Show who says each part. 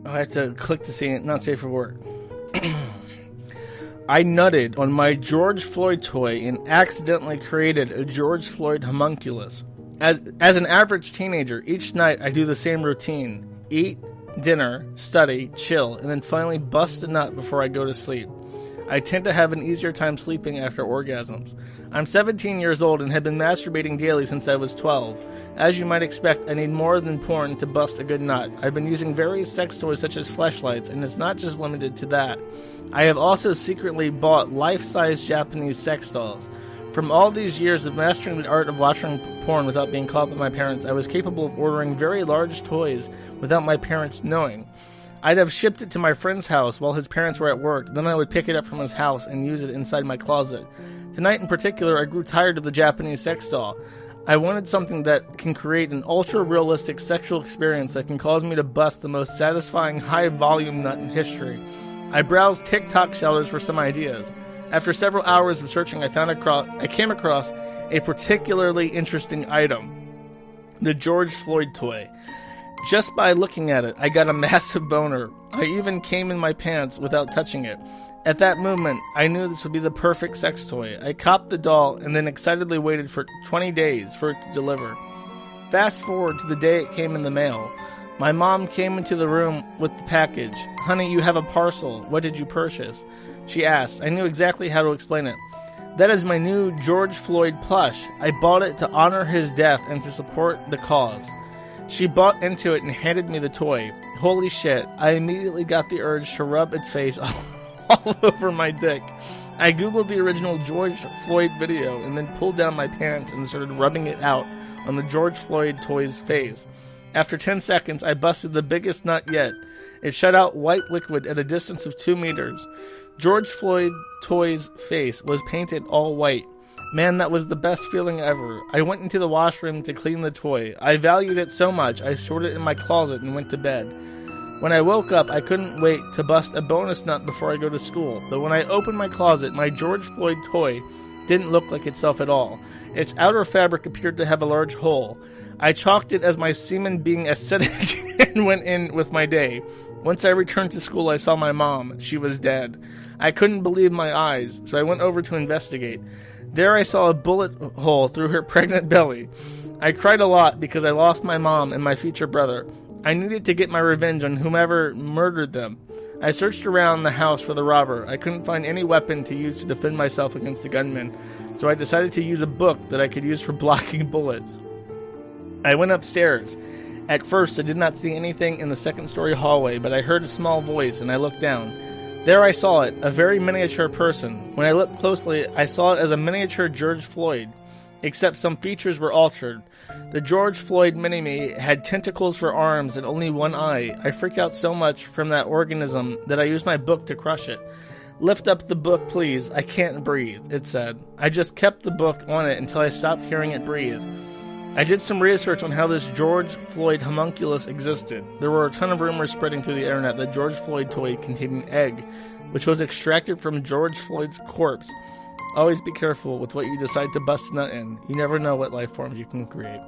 Speaker 1: I have to click to see it. Not safe for work. I nutted on my George Floyd toy and accidentally created a George Floyd homunculus. As an average teenager, each night I do the same routine. Eat, dinner, study, chill, and then finally bust a nut before I go to sleep. I tend to have an easier time sleeping after orgasms. I'm 17 years old and have been masturbating daily since I was 12. As you might expect, I need more than porn to bust a good nut. I've been using various sex toys such as fleshlights, and it's not just limited to that. I have also secretly bought life-size Japanese sex dolls. From all these years of mastering the art of watching porn without being caught by my parents, I was capable of ordering very large toys without my parents knowing. I'd have shipped it to my friend's house while his parents were at work, then I would pick it up from his house and use it inside my closet. Tonight in particular, I grew tired of the Japanese sex doll. I wanted something that can create an ultra-realistic sexual experience that can cause me to bust the most satisfying high-volume nut in history. I browsed TikTok sellers for some ideas. After several hours of searching, I came across a particularly interesting item. The George Floyd toy. Just by looking at it, I got a massive boner. I even came in my pants without touching it. At that moment, I knew this would be the perfect sex toy. I copped the doll and then excitedly waited for 20 days for it to deliver. Fast forward to the day it came in the mail. My mom came into the room with the package. "Honey, you have a parcel. What did you purchase?" she asked. I knew exactly how to explain it. "That is my new George Floyd plush. I bought it to honor his death and to support the cause." She bought into it and handed me the toy. Holy shit, I immediately got the urge to rub its face all over my dick. I googled the original George Floyd video and then pulled down my pants and started rubbing it out on the George Floyd toy's face. After 10 seconds, I busted the biggest nut yet. It shot out white liquid at a distance of 2 meters. George Floyd toy's face was painted all white. Man, that was the best feeling ever. I went into the washroom to clean the toy. I valued it so much, I stored it in my closet and went to bed. When I woke up, I couldn't wait to bust a bonus nut before I go to school. But when I opened my closet, my George Floyd toy didn't look like itself at all. Its outer fabric appeared to have a large hole. I chalked it as my semen being acidic and went in with my day. Once I returned to school, I saw my mom. She was dead. I couldn't believe my eyes, so I went over to investigate. There I saw a bullet hole through her pregnant belly. I cried a lot because I lost my mom and my future brother. I needed to get my revenge on whomever murdered them. I searched around the house for the robber. I couldn't find any weapon to use to defend myself against the gunman, so I decided to use a book that I could use for blocking bullets. I went upstairs. At first, I did not see anything in the second-story hallway, but I heard a small voice, and I looked down. There I saw it, a very miniature person. When I looked closely, I saw it as a miniature George Floyd, except some features were altered. The George Floyd mini-me had tentacles for arms and only one eye. I freaked out so much from that organism that I used my book to crush it. "Lift up the book, please. I can't breathe," it said. I just kept the book on it until I stopped hearing it breathe. I did some research on how this George Floyd homunculus existed. There were a ton of rumors spreading through the internet that George Floyd toy contained an egg, which was extracted from George Floyd's corpse. Always be careful with what you decide to bust a nut in. You never know what life forms you can create.